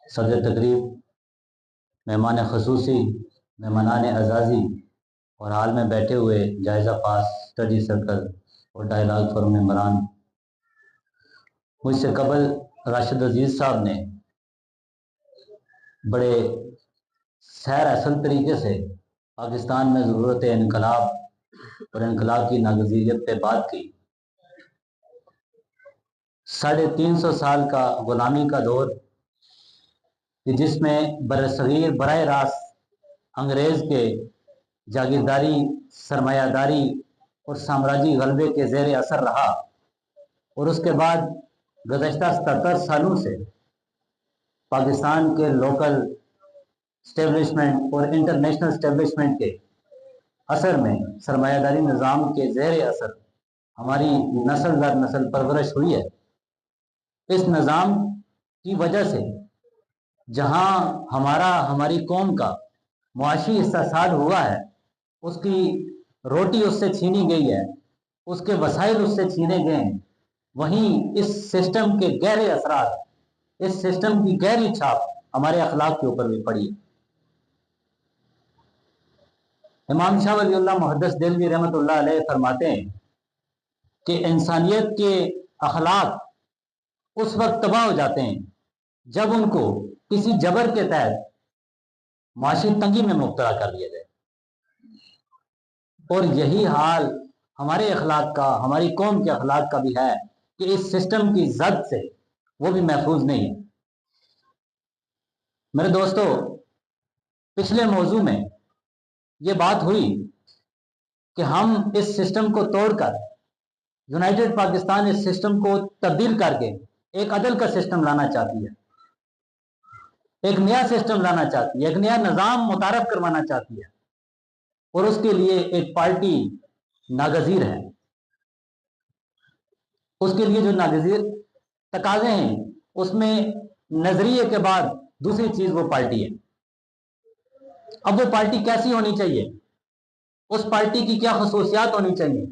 صدر تقریب، مہمان خصوصی، مہمانان اعزازی اور حال میں بیٹھے ہوئے جائزہ پاس اسٹڈی سرکل اور ڈائلاگ فورم ممبران، مجھ سے قبل راشد عزیز صاحب نے بڑے سیر اصل طریقے سے پاکستان میں ضرورت انقلاب اور انقلاب کی ناگزیریت پہ بات کی۔ 350 سال کا غلامی کا دور کہ جس میں برصغیر براہ راست انگریز کے جاگیرداری، سرمایہ داری اور سامراجی غلبے کے زیر اثر رہا، اور اس کے بعد گزشتہ 77 سالوں سے پاکستان کے لوکل اسٹیبلشمنٹ اور انٹرنیشنل اسٹیبلشمنٹ کے اثر میں سرمایہ داری نظام کے زیر اثر ہماری نسل در نسل پرورش ہوئی ہے۔ اس نظام کی وجہ سے جہاں ہماری قوم کا معاشی استحصال ہوا ہے، اس کی روٹی اس سے چھینی گئی ہے، اس کے وسائل اس سے چھینے گئے ہیں، وہیں اس سسٹم کے گہرے اثرات، اس سسٹم کی گہری چھاپ ہمارے اخلاق کے اوپر بھی پڑی ہے۔ امام شاہ ولی اللہ محدث دہلوی رحمۃ اللہ علیہ فرماتے ہیں کہ انسانیت کے اخلاق اس وقت تباہ ہو جاتے ہیں جب ان کو کسی جبر کے تحت معاشی تنگی میں مبتلا کر دیا جائے، اور یہی حال ہمارے اخلاق کا، ہماری قوم کے اخلاق کا بھی ہے کہ اس سسٹم کی زد سے وہ بھی محفوظ نہیں ہے۔ میرے دوستو، پچھلے موضوع میں یہ بات ہوئی کہ ہم اس سسٹم کو توڑ کر، یونائٹڈ پاکستان اس سسٹم کو تبدیل کر کے ایک عدل کا سسٹم لانا چاہتی ہے، ایک نیا سسٹم لانا چاہتی ہے، ایک نیا نظام متعارف کروانا چاہتی ہے، اور اس کے لیے ایک پارٹی ناگزیر ہے۔ اس کے لیے جو ناگزیر تقاضے ہیں، اس میں نظریے کے بعد دوسری چیز وہ پارٹی ہے۔ اب وہ پارٹی کیسی ہونی چاہیے؟ اس پارٹی کی کیا خصوصیات ہونی چاہیے؟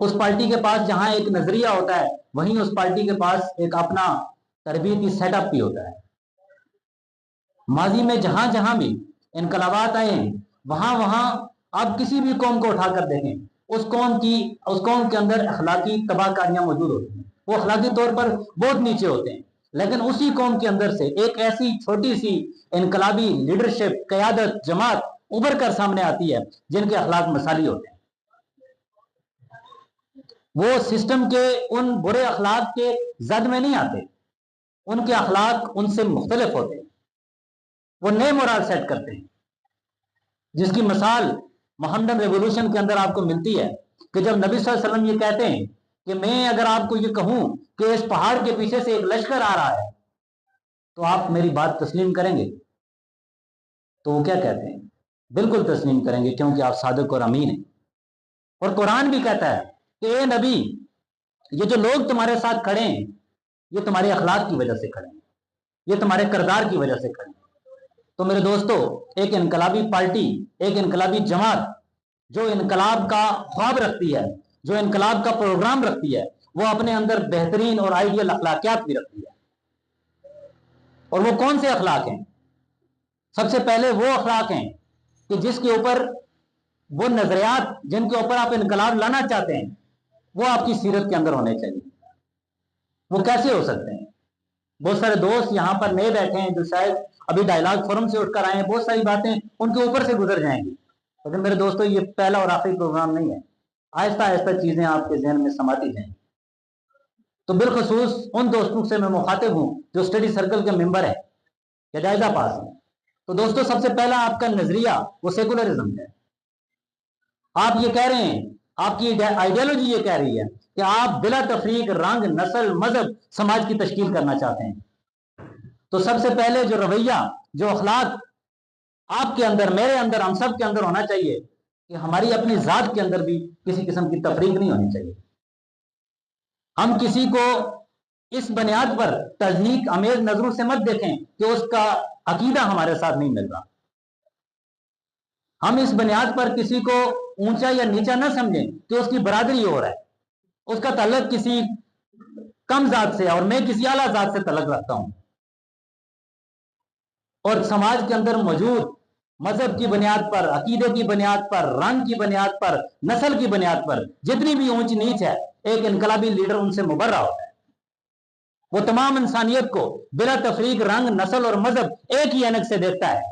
اس پارٹی کے پاس جہاں ایک نظریہ ہوتا ہے، وہیں اس پارٹی کے پاس ایک اپنا تربیتی سیٹ اپ بھی ہوتا ہے۔ ماضی میں جہاں جہاں بھی انقلابات آئے ہیں، وہاں آپ کسی بھی قوم کو اٹھا کر دیکھیں، اس قوم کے اندر اخلاقی تباہ کاریاں موجود ہوتی ہیں، وہ اخلاقی طور پر بہت نیچے ہوتے ہیں، لیکن اسی قوم کے اندر سے ایک ایسی چھوٹی سی انقلابی لیڈرشپ، قیادت، جماعت ابھر کر سامنے آتی ہے جن کے اخلاق مثالی ہوتے ہیں۔ وہ سسٹم کے ان برے اخلاق کے زد میں نہیں آتے، ان کے اخلاق ان سے مختلف ہوتے ہیں، وہ نئے مورال سیٹ کرتے ہیں، جس کی مثال محمدن ریولوشن کے اندر آپ کو ملتی ہے کہ جب نبی صلی اللہ علیہ وسلم یہ کہتے ہیں کہ میں اگر آپ کو یہ کہوں کہ اس پہاڑ کے پیچھے سے ایک لشکر آ رہا ہے تو آپ میری بات تسلیم کریں گے؟ تو وہ کیا کہتے ہیں؟ بالکل تسلیم کریں گے، کیونکہ آپ صادق اور امین ہیں۔ اور قرآن بھی کہتا ہے کہ اے نبی، یہ جو لوگ تمہارے ساتھ کھڑے ہیں یہ تمہارے اخلاق کی وجہ سے کھڑے ہیں، یہ تمہارے کردار کی وجہ سے کھڑے ہیں۔ تو میرے دوستو، ایک انقلابی پارٹی، ایک انقلابی جماعت جو انقلاب کا خواب رکھتی ہے، جو انقلاب کا پروگرام رکھتی ہے، وہ اپنے اندر بہترین اور آئیڈیل اخلاقیات بھی رکھتی ہے۔ اور وہ کون سے اخلاق ہیں؟ سب سے پہلے وہ اخلاق ہیں کہ جس کے اوپر، وہ نظریات جن کے اوپر آپ انقلاب لانا چاہتے ہیں، وہ آپ کی سیرت کے اندر ہونے چاہیے۔ وہ کیسے ہو سکتے ہیں؟ بہت سارے دوست یہاں پر نئے بیٹھے ہیں جو شاید ابھی ڈائلاگ فورم سے اٹھ کر آئے ہیں، بہت ساری باتیں ان کے اوپر سے گزر جائیں گی، لیکن میرے دوستو یہ پہلا اور آخری پروگرام نہیں ہے، آہستہ آہستہ چیزیں آپ کے ذہن میں سماتی جائیں۔ تو بالخصوص ان دوستوں سے میں مخاطب ہوں جو اسٹڈی سرکل کے ممبر ہیں یا جائزہ پاس ہیں۔ تو دوستو، سب سے پہلا آپ کا نظریہ وہ سیکولرزم ہے۔ آپ یہ کہہ رہے ہیں، آپ کی آئیڈیالوجی یہ کہہ رہی ہے کہ آپ بلا تفریق رنگ، نسل، مذہب، سماج کی تشکیل کرنا چاہتے ہیں۔ تو سب سے پہلے جو رویہ، جو اخلاق آپ کے اندر، میرے اندر، ہم سب کے اندر ہونا چاہیے کہ ہماری اپنی ذات کے اندر بھی کسی قسم کی تفریق نہیں ہونی چاہیے۔ ہم کسی کو اس بنیاد پر تضحیک آمیز نظروں سے مت دیکھیں کہ اس کا عقیدہ ہمارے ساتھ نہیں مل رہا۔ ہم اس بنیاد پر کسی کو اونچا یا نیچا نہ سمجھیں کہ اس کی برادری ہو رہا ہے، اس کا تعلق کسی कम जात से और मैं किसी आला जात से तलक रखता हूं। और समाज के अंदर मौजूद मजहब की बुनियाद पर, अकीदे की बुनियाद पर, रंग की बुनियाद पर, नस्ल की बुनियाद पर जितनी भी ऊंच नीच है, एक इनकलाबी लीडर उनसे मुबर्रा होता है। वो तमाम इंसानियत को बिला तफरीक रंग, नस्ल और मजहब एक ही ऐनक से देखता है।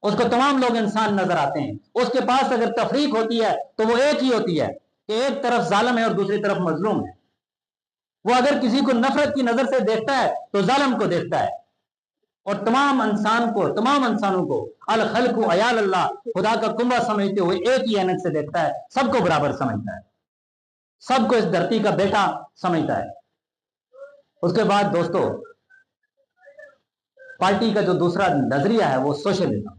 उसको तमाम लोग इंसान नजर आते हैं। उसके पास अगर तफरीक होती है तो वो एक ही होती है कि एक तरफ जालिम है और दूसरी तरफ मजलूम है। वो अगर किसी को नफरत की नजर से देखता है तो जालिम को देखता है, और तमाम इंसानों को अल खल्कु अयाल अल्लाह, खुदा का कुंबा समझते हुए एक ही ऐनक से देखता है। सबको बराबर समझता है, सबको इस धरती का बेटा समझता है। उसके बाद दोस्तों, पार्टी का जो दूसरा नजरिया है वो सोशलिज्म।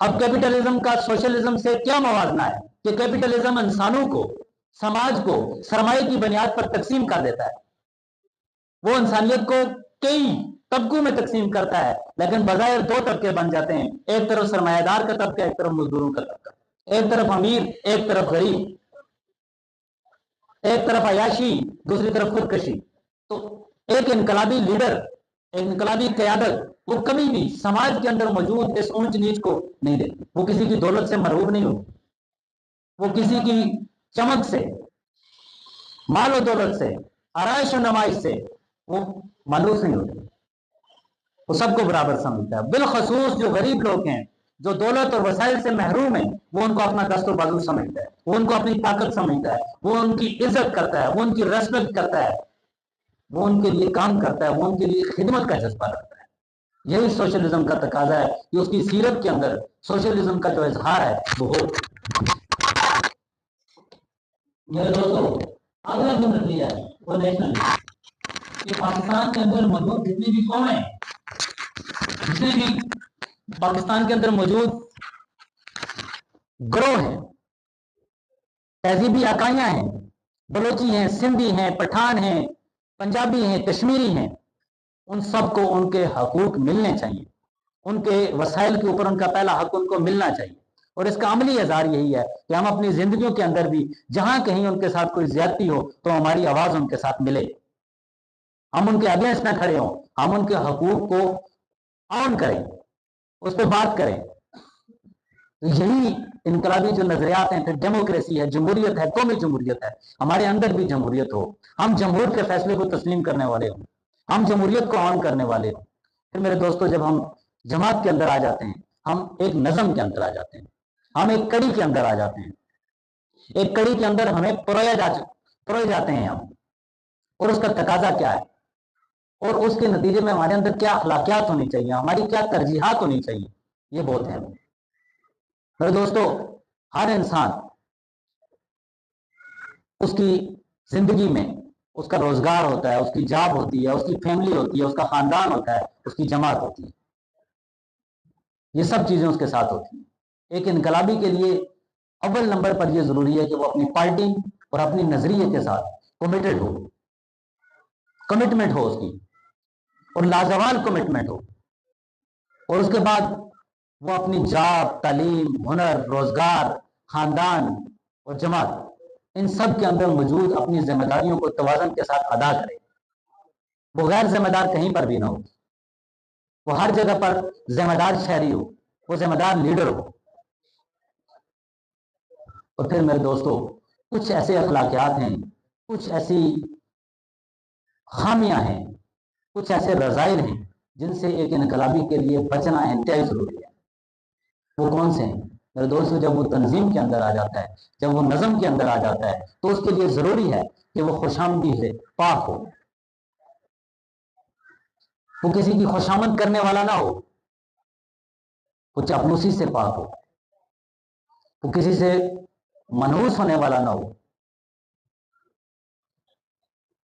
अब कैपिटलिज्म का सोशलिज्म से क्या मवाजना है कि कैपिटलिज्म इंसानों को, समाज को सरमाए की बुनियाद पर तकसीम कर देता है। वो इंसानियत को कई तबकों में तकसीम करता है, लेकिन बजाय दो तबके बन जाते हैं। एक तरफ सरमायादार का तबका, एक तरफ मजदूरों का तबका, एक तरफ अमीर, एक तरफ गरीब, एक तरफ अयाशी, दूसरी तरफ खुदकशी। तो एक इनकलाबी लीडर, इनकलाबी क़यादत, वो कभी भी समाज के अंदर मौजूद इस ऊंच नीच को नहीं देखती। वो किसी की दौलत से मरहूब नहीं होती, वो किसी की चमक से, माल और दौलत से, आराइश और नुमाइश से वो मायूस नहीं होती। वो सबको बराबर समझता है। बिलखसूस जो गरीब लोग हैं, जो दौलत और वसाइल से महरूम है, वो उनको अपना दस्त बाजू समझता है, वो उनको अपनी ताकत समझता है, वो उनकी इज्जत करता है, वो उनकी रेस्पेक्ट करता है, वो उनके लिए काम करता है, वो उनके लिए खिदमत का जज्बा रखता है। यही सोशलिज्म का तकाजा है कि उसकी सीरत के अंदर सोशलिज्म का जो इजहार है वो हो। मेरे दोस्तों, अगला जो नजरिया है वो नेशनल, कि पाकिस्तान के अंदर मौजूद जितनी भी कौमें, जितने भी पाकिस्तान के अंदर मौजूद ग्रोह हैं, तहजीबी इकाइयां हैं, बलोची हैं, सिंधी हैं, पठान हैं, पंजाबी हैं, कश्मीरी हैं, उन सबको उनके हकूक मिलने चाहिए। उनके वसाइल के ऊपर उनका पहला हक उनको मिलना चाहिए। और इसका अमली इज़हार यही है कि हम अपनी जिंदगियों के अंदर भी जहां कहीं उनके साथ कोई ज्यादती हो तो हमारी आवाज उनके साथ मिले, हम उनके अगेंस्ट न खड़े हों, हम उनके हकूक को ऑन करें, उस पर बात करें। तो यही इनकलाबी जो नजरियात हैं, फिर डेमोक्रेसी है, जमहूरियत है, कौमी जमहूरियत है, हमारे अंदर भी जमहूरियत हो, हम जमहूर के फैसले को तस्लीम करने वाले हों, हम जमहूरियत को ऑन करने वाले हों। फिर मेरे दोस्तों, जब हम जमात के अंदर आ जाते हैं, हम एक नज़म के अंदर आ जाते हैं, हम एक कड़ी के अंदर आ जाते हैं, एक कड़ी के अंदर हमें परोए जाते हैं हम। और उसका तकाजा क्या है, और उसके नतीजे में हमारे अंदर क्या अखलाकियात होनी चाहिए, हमारी क्या तरजीहात होनी चाहिए, ये बहुत है मेरे दोस्तों। हर इंसान, उसकी जिंदगी में उसका रोजगार होता है, उसकी जॉब होती है, उसकी फैमिली होती है, उसका खानदान होता है, उसकी जमात होती है, ये सब चीजें उसके साथ होती हैं। एक इनकलाबी के लिए अव्वल नंबर पर यह जरूरी है कि वो अपनी पार्टी और अपनी नजरिए के साथ कमिटेड हो, कमिटमेंट हो उसकी, और लाजवाल कमिटमेंट हो। और उसके बाद वो अपनी जॉब, तालीम, हुनर, रोजगार, खानदान और जमात, इन सब के अंदर मौजूद अपनी जिम्मेदारियों को तवाज़ुन के साथ अदा करे। वो गैर जिम्मेदार कहीं पर भी ना हो, वो हर जगह पर जिम्मेदार शहरी हो, वो जिम्मेदार लीडर हो। और फिर मेरे दोस्तों, कुछ ऐसे अखलाकियात हैं, कुछ ऐसी खामियां हैं, कुछ ऐसे रज़ाइल हैं जिनसे एक इनकलाबी के लिए बचना इंतहाई जरूरी है। वो कौन से हैं मेरे दोस्तों? जब वो तंजीम के अंदर आ जाता है, जब वो नज़म के अंदर आ जाता है, तो उसके लिए जरूरी है कि वो खुशामदी से पाक हो, वो किसी की खुशामद करने वाला ना हो, वो चापलूसी से पाक हो, वो किसी से मनहूस होने वाला ना हो,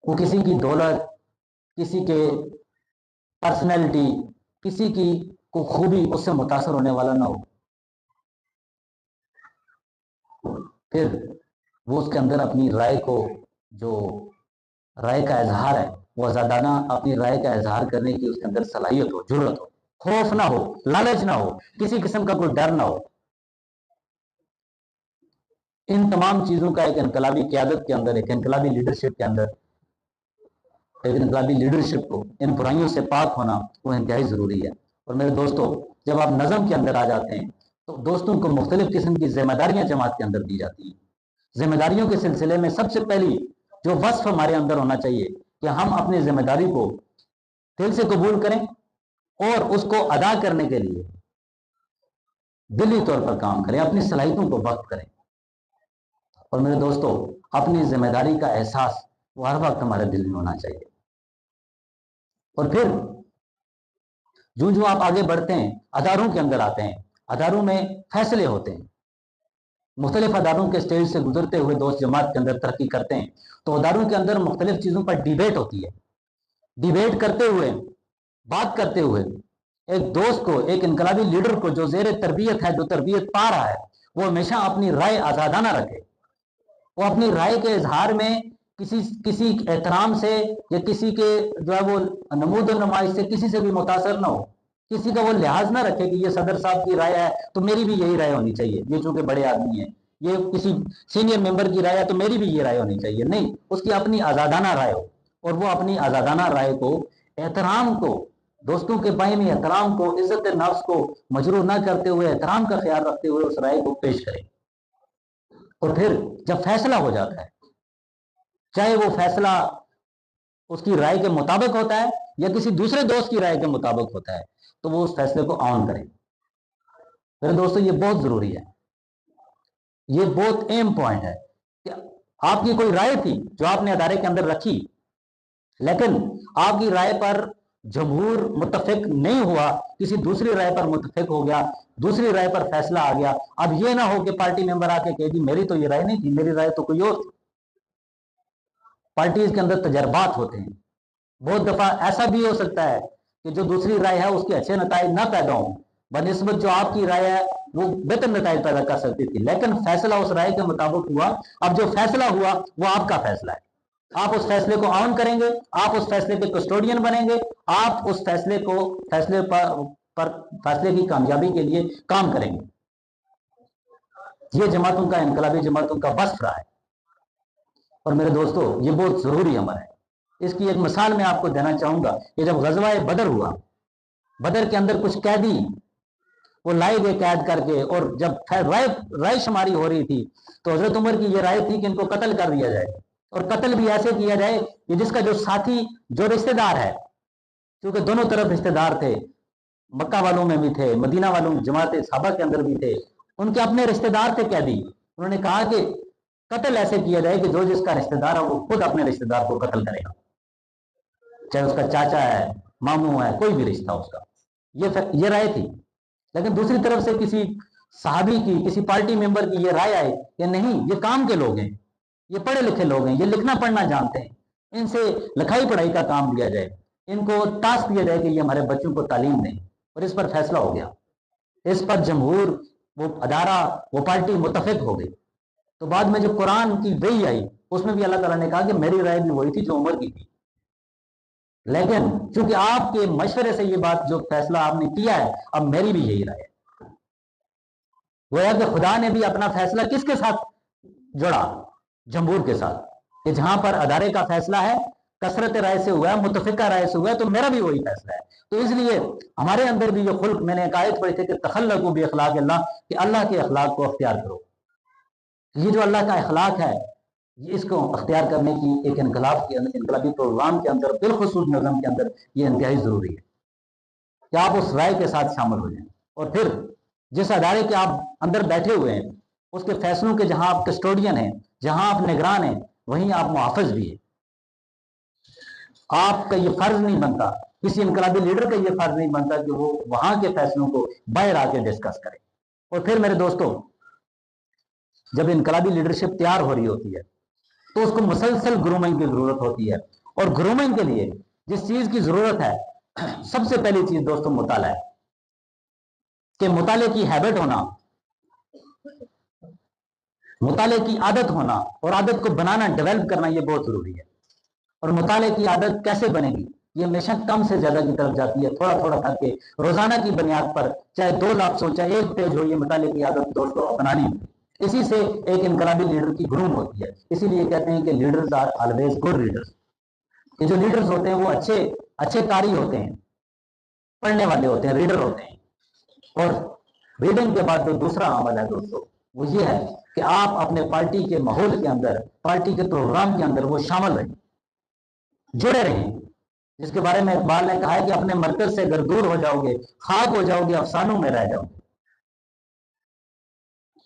वो किसी की दौलत, किसी के पर्सनैलिटी, किसी की को खूबी उससे मुतासर होने वाला ना हो। फिर वो उसके अंदर अपनी राय को, जो राय का इजहार है, वो आजादाना अपनी राय का इजहार करने की उसके अंदर सलाहियत हो, जरूरत हो, खौफ ना हो, लालच ना हो, किसी किस्म का कोई डर ना हो। ان تمام چیزوں کا ایک انقلابی قیادت کے اندر، ایک انقلابی لیڈرشپ کے اندر، ایک انقلابی لیڈرشپ کو ان برائیوں سے پاک ہونا وہ انتہائی ضروری ہے۔ اور میرے دوستو، جب آپ نظم کے اندر آ جاتے ہیں تو دوستوں کو مختلف قسم کی ذمہ داریاں جماعت کے اندر دی جاتی ہیں۔ ذمہ داریوں کے سلسلے میں سب سے پہلی جو وصف ہمارے اندر ہونا چاہیے کہ ہم اپنی ذمہ داری کو دل سے قبول کریں اور اس کو ادا کرنے کے لیے دلی طور پر کام کریں، اپنی صلاحیتوں کو وقت کریں۔ اور میرے دوستو، اپنی ذمہ داری کا احساس وہ ہر وقت ہمارے دل میں ہونا چاہیے۔ اور پھر جو آپ آگے بڑھتے ہیں، اداروں کے اندر آتے ہیں، اداروں میں فیصلے ہوتے ہیں، مختلف اداروں کے سٹیج سے گزرتے ہوئے دوست جماعت کے اندر ترقی کرتے ہیں تو اداروں کے اندر مختلف چیزوں پر ڈیبیٹ ہوتی ہے۔ ڈیبیٹ کرتے ہوئے، بات کرتے ہوئے، ایک دوست کو، ایک انقلابی لیڈر کو جو زیر تربیت ہے، جو تربیت پا رہا ہے، وہ ہمیشہ اپنی رائے آزادانہ رکھے۔ وہ اپنی رائے کے اظہار میں کسی احترام سے یا کسی کے جو ہے وہ نمود و نمائش سے کسی سے بھی متاثر نہ ہو، کسی کا وہ لحاظ نہ رکھے کہ یہ صدر صاحب کی رائے ہے تو میری بھی یہی رائے ہونی چاہیے، یہ چونکہ بڑے آدمی ہیں، یہ کسی سینئر ممبر کی رائے ہے تو میری بھی یہ رائے ہونی چاہیے۔ نہیں، اس کی اپنی آزادانہ رائے ہو، اور وہ اپنی آزادانہ رائے کو، احترام کو، دوستوں کے بائیں میں احترام کو، عزت نفس کو مجروح نہ کرتے ہوئے، احترام کا خیال رکھتے ہوئے اس رائے کو پیش کرے۔ اور پھر جب فیصلہ ہو جاتا ہے، چاہے وہ فیصلہ اس کی رائے کے مطابق ہوتا ہے یا کسی دوسرے دوست کی رائے کے مطابق ہوتا ہے، تو وہ اس فیصلے کو آن کریں۔ میرے دوستو، یہ بہت ضروری ہے، یہ بہت اہم پوائنٹ ہے کہ آپ کی کوئی رائے تھی جو آپ نے ادارے کے اندر رکھی، لیکن آپ کی رائے پر جمہور متفق نہیں ہوا، کسی دوسری رائے پر متفق ہو گیا، دوسری رائے پر فیصلہ آ گیا۔ اب یہ نہ ہو کہ پارٹی ممبر آ کے کہے جی میری تو یہ رائے نہیں تھی، میری رائے تو کوئی اور تھی۔ پارٹیز کے اندر تجربات ہوتے ہیں، بہت دفعہ ایسا بھی ہو سکتا ہے کہ جو دوسری رائے ہے اس کے اچھے نتائج نہ پیدا ہوں، بنسبت جو آپ کی رائے ہے وہ بہتر نتائج پیدا کر سکتی تھی، لیکن فیصلہ اس رائے کے مطابق ہوا۔ اب جو فیصلہ ہوا وہ آپ کا فیصلہ ہے، آپ اس فیصلے کو آن کریں گے، آپ اس فیصلے کے کسٹوڈین بنیں گے، آپ اس فیصلے کی کامیابی کے لیے کام کریں گے۔ یہ جماعتوں کا، انقلابی جماعتوں کا وصف رہا ہے۔ اور میرے دوستو، یہ بہت ضروری عمل ہے۔ اس کی ایک مثال میں آپ کو دینا چاہوں گا کہ جب غزوہ بدر ہوا، بدر کے اندر کچھ قیدی وہ لائے گئے قید کر کے، اور جب رائے شماری ہو رہی تھی تو حضرت عمر کی یہ رائے تھی کہ ان کو قتل کر دیا جائے، اور قتل بھی ایسے کیا جائے کہ جس کا جو ساتھی، جو رشتہ دار ہے، کیونکہ دونوں طرف رشتہ دار تھے، مکہ والوں میں بھی تھے، مدینہ والوں جماعت صحابہ کے اندر بھی تھے، ان کے اپنے رشتہ دار تھے قیدی۔ انہوں نے کہا کہ قتل ایسے کیا جائے کہ جو جس کا رشتہ دار ہے وہ خود اپنے رشتہ دار کو قتل کرے گا، چاہے اس کا چاچا ہے، ماموں ہے، کوئی بھی رشتہ اس کا۔ یہ رائے تھی۔ لیکن دوسری طرف سے کسی صحابی کی، کسی پارٹی ممبر کی یہ رائے آئے کہ نہیں، یہ کام کے لوگ ہیں، یہ پڑھے لکھے لوگ ہیں، یہ لکھنا پڑھنا جانتے ہیں، ان سے لکھائی پڑھائی کا کام لیا جائے، ان کو ٹاسک دیا جائے کہ یہ ہمارے بچوں کو تعلیم دیں، اور اس پر فیصلہ ہو گیا۔ اس پر جمہور، وہ ادارہ، وہ پارٹی متفق ہو گئی۔ تو بعد میں جو قرآن کی وحی آئی اس میں بھی اللہ تعالیٰ نے کہا کہ میری رائے بھی وہی تھی جو عمر کی تھی، لیکن چونکہ آپ کے مشورے سے یہ بات، جو فیصلہ آپ نے کیا ہے، اب میری بھی یہی رائے ہے۔ گویا کہ خدا نے بھی اپنا فیصلہ کس کے ساتھ جوڑا؟ جمہور کے ساتھ، کہ جہاں پر ادارے کا فیصلہ ہے، کثرت رائے سے ہوا ہے، متفقہ رائے سے ہوا ہے، تو میرا بھی وہی فیصلہ ہے۔ تو اس لیے ہمارے اندر بھی یہ خلق، میں نے ایک آیت پڑھی تھی کہ تخلقوا باخلاق اللہ، کہ اللہ کے اخلاق کو اختیار کرو۔ یہ جو اللہ کا اخلاق ہے، اس کو اختیار کرنے کی ایک انقلابی پروگرام کے اندر، بالخصوص نظم کے اندر، یہ انتہائی ضروری ہے کہ آپ اس رائے کے ساتھ شامل ہو جائیں۔ اور پھر جس ادارے کے آپ اندر بیٹھے ہوئے ہیں، اس کے فیصلوں کے جہاں آپ کسٹوڈین ہیں، جہاں آپ نگران ہیں، وہیں آپ محافظ بھی ہیں۔ آپ کا یہ فرض نہیں بنتا، کسی انقلابی لیڈر کا یہ فرض نہیں بنتا کہ وہ وہاں کے فیصلوں کو باہر آ کے ڈسکس کرے۔ اور پھر میرے دوستوں، جب انقلابی لیڈرشپ تیار ہو رہی ہوتی ہے تو اس کو مسلسل گرومنگ کی ضرورت ہوتی ہے، اور گرومنگ کے لیے جس چیز کی ضرورت ہے، سب سے پہلی چیز دوستوں مطالعہ ہے، کہ مطالعے کی ہیبٹ ہونا، مطالعے کی عادت ہونا، اور عادت کو بنانا، ڈیولپ کرنا، یہ بہت ضروری ہے۔ اور مطالعے کی عادت کیسے بنے گی؟ یہ ہمیشہ کم سے زیادہ کی طرف جاتی ہے، تھوڑا تھوڑا کر کے روزانہ کی بنیاد پر، چاہے 2 لفظ ہو، چاہے 1 پیج ہو، یہ مطالعے کی عادت دوستوں اپنانی ہے۔ इसी से एक इनकलाबी लीडर की ग्रूम होती है। इसीलिए कहते हैं कि leaders are always good leaders. ये जो लीडर्स होते हैं वो अच्छे अच्छे कारी होते हैं, पढ़ने वाले होते हैं, रीडर होते हैं। और रीडिंग के बाद जो दूसरा अमल है दोस्तों, वो ये है कि आप अपने पार्टी के माहौल के अंदर, पार्टी के प्रोग्राम के अंदर वो शामिल रहें, जुड़े रहें। जिसके बारे में इकबाल ने कहा है कि अपने मरकज से अगर दूर हो जाओगे, खाक हो जाओगे, अफसानों में रह जाओगे।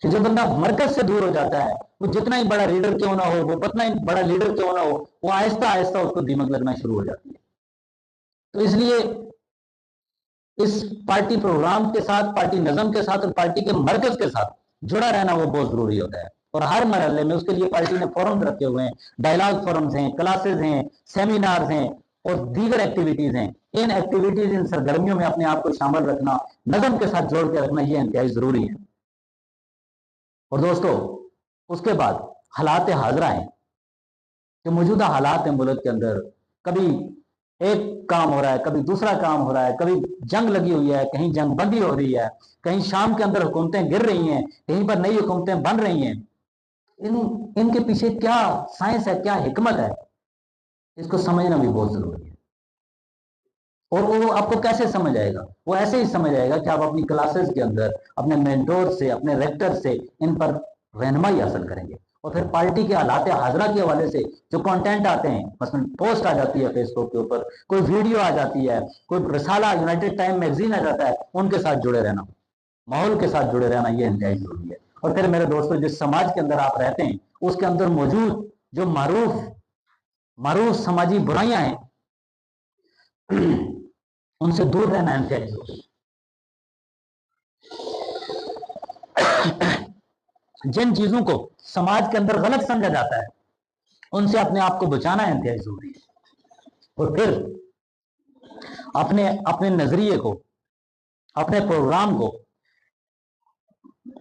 कि जो बंदा मरकज से दूर हो जाता है, वो जितना ही बड़ा रीडर क्यों ना हो, वो कितना ही बड़ा लीडर क्यों ना हो, वो आहिस्ता आहिस्ता उसको दीमक लगना शुरू हो जाती है। तो इसलिए इस पार्टी प्रोग्राम के साथ, पार्टी नज़म के साथ और पार्टी के मरकज के साथ जुड़ा रहना वो बहुत जरूरी होता है। और हर मरहले में उसके लिए पार्टी ने फोरम रखे हुए हैं, डायलॉग फोरम्स हैं, क्लासेस हैं, सेमिनार्स हैं और दीगर एक्टिविटीज हैं। इन एक्टिविटीज, इन सरगर्मियों में अपने आप को शामिल रखना, नज़म के साथ जोड़ के रखना, ये इंतहाई जरूरी है। और दोस्तों, उसके बाद हालात हाजरा हैं, जो मौजूदा हालात हैं मुल्क के अंदर। कभी एक काम हो रहा है, कभी दूसरा काम हो रहा है, कभी जंग लगी हुई है, कहीं जंग बंदी हो रही है, कहीं शाम के अंदर हुकूमतें गिर रही हैं, कहीं पर नई हुकूमतें बन रही हैं। इनके पीछे क्या साइंस है, क्या हिकमत है, इसको समझना भी बहुत जरूरी है। और वो आपको कैसे समझ आएगा? वो ऐसे ही समझ आएगा कि आप अपनी क्लासेस के अंदर अपने मेंटोर से, अपने रेक्टर से इन पर रहनुमाई हासिल करेंगे। और फिर पार्टी के हालात हाजरा के हवाले से जो कंटेंट आते हैं, मसलन पोस्ट आ जाती है फेसबुक के ऊपर, कोई वीडियो आ जाती है, कोई रिसाला, यूनाइटेड टाइम मैगजीन आ जाता है, उनके साथ जुड़े रहना, माहौल के साथ जुड़े रहना, ये इंतहाई जरूरी है। और फिर मेरे दोस्तों, जिस समाज के अंदर आप रहते हैं, उसके अंदर मौजूद जो मारूफ समाजी बुराइयां हैं, उनसे दूर रहना इंतहाई जरूरी है। जिन चीजों को समाज के अंदर गलत समझा जाता है, उनसे अपने आप को बचाना इंतहाई जरूरी है। और फिर अपने अपने नजरिए को, अपने प्रोग्राम को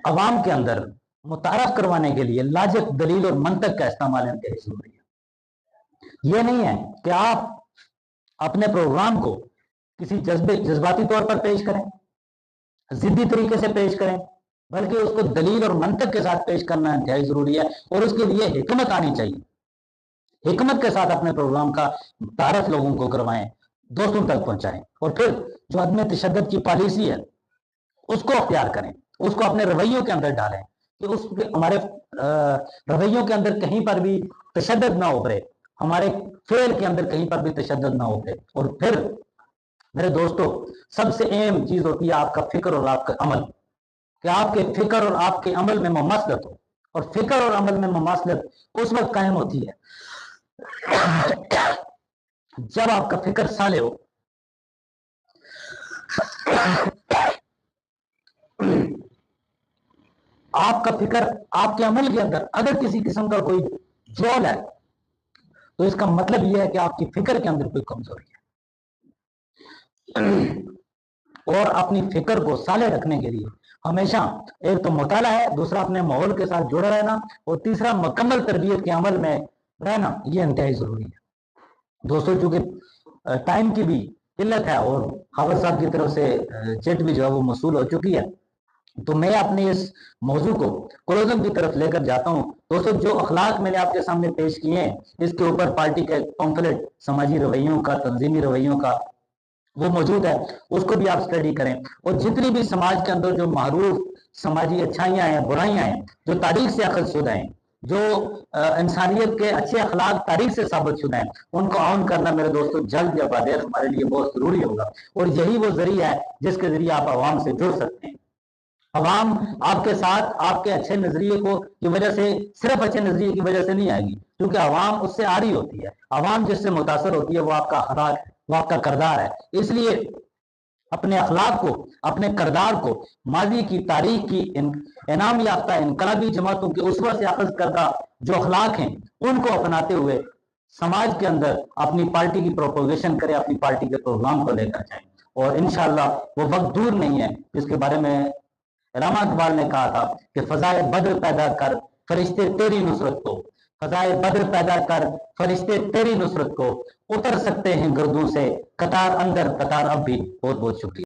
अवाम के अंदर मुतारफ करवाने के लिए लाजिक दलील और मंतक का इस्तेमाल इंतहाई जरूरी है। यह नहीं है कि आप अपने प्रोग्राम को किसी जज्बाती तौर पर पेश करें, जिद्दी तरीके से पेश करें, बल्कि उसको दलील और मंतक के साथ पेश करना इंतहाई जरूरी है। और उसके लिए हिकमत आनी चाहिए। हिकमत के साथ अपने प्रोग्राम का तारफ लोगों को करवाएं, दोस्तों तक पहुंचाएं। और फिर जो अदम तशद्दुद की पॉलिसी है, उसको अख्तियार करें, उसको अपने रवैयों के अंदर डालें कि उस हमारे रवैयों के अंदर कहीं पर भी तशद्दुद ना उभरे, हमारे फेल के अंदर कहीं पर भी तशद्दुद ना उभरे। और फिर मेरे दोस्तों, सबसे अहम चीज होती है आपका फिक्र और आपका अमल, कि आपके फिक्र और आपके अमल में मुमासलत हो। और फिक्र और अमल में मुमासलत उस वक्त कायम होती है जब आपका फिक्र साले हो, आपका फिक्र आपके अमल के अंदर अगर किसी किस्म का कोई जोल है, तो इसका मतलब यह है कि आपकी फिक्र के अंदर कोई कमजोरी है। और अपनी फिक्र को साले रखने के लिए हमेशा एक तो मुताला है, दूसरा अपने माहौल के साथ जुड़ा रहना, और तीसरा मुकम्मल तरबियत के अमल में रहना, यह इंतहाई जरूरी है। दोस्तों, चूंकि टाइम की भी किल्लत है और हाफिज साहब की तरफ से चिट भी जो है वो मौसूल हो चुकी है, तो मैं अपने इस मौजू को क्लोजम की तरफ लेकर जाता हूं। दोस्तों, जो अखलाक मैंने आपके सामने पेश किए हैं, इसके ऊपर पार्टी के पम्फलेट समाजी रवैयों का, तंजीमी रवैयों का, वो मौजूद है, उसको भी आप स्टडी करें। और जितनी भी समाज के अंदर जो मारूफ समाजी अच्छाइयां हैं, बुराइयां हैं, जो तारीख से अखज़शुदा हैं, जो इंसानियत के अच्छे अखलाक तारीख से साबित शुदा हैं, उनको ऑन करना मेरे दोस्तों जल्द या बदेर हमारे लिए बहुत जरूरी होगा। और यही वो जरिया है जिसके जरिए आप आवाम से जुड़ सकते हैं। अवाम आपके साथ आपके अच्छे नजरिए को की वजह से, सिर्फ अच्छे नजरिए की वजह से नहीं आएगी, क्योंकि अवाम उससे आ रही होती है। अवाम जिससे मुतासर होती है वो आपका अखलाक है, वो आपका करदार है। इसलिए अपने अखलाक को, अपने करदार को माजी की तारीख की इनाम याफ्ता इनकलाबी जमातों के उसवा से अखज़ करदा जो अखलाक हैं, उनको अपनाते हुए समाज के अंदर अपनी पार्टी की प्रोपोगेशन करें, अपनी पार्टी के प्रोग्राम को लेकर जाएं। और इंशाअल्लाह वो वक्त दूर नहीं है जिसके बारे में अल्लामा इकबाल ने कहा था कि फजाए बद्र पैदा कर फरिश्ते तेरी नुसरत को, फजाए बद्र पैदा कर फरिश्ते तेरी नुसरत को, उतर सकते हैं गर्दों से कतार अंदर कतार अब भी। बहुत बहुत शुक्रिया।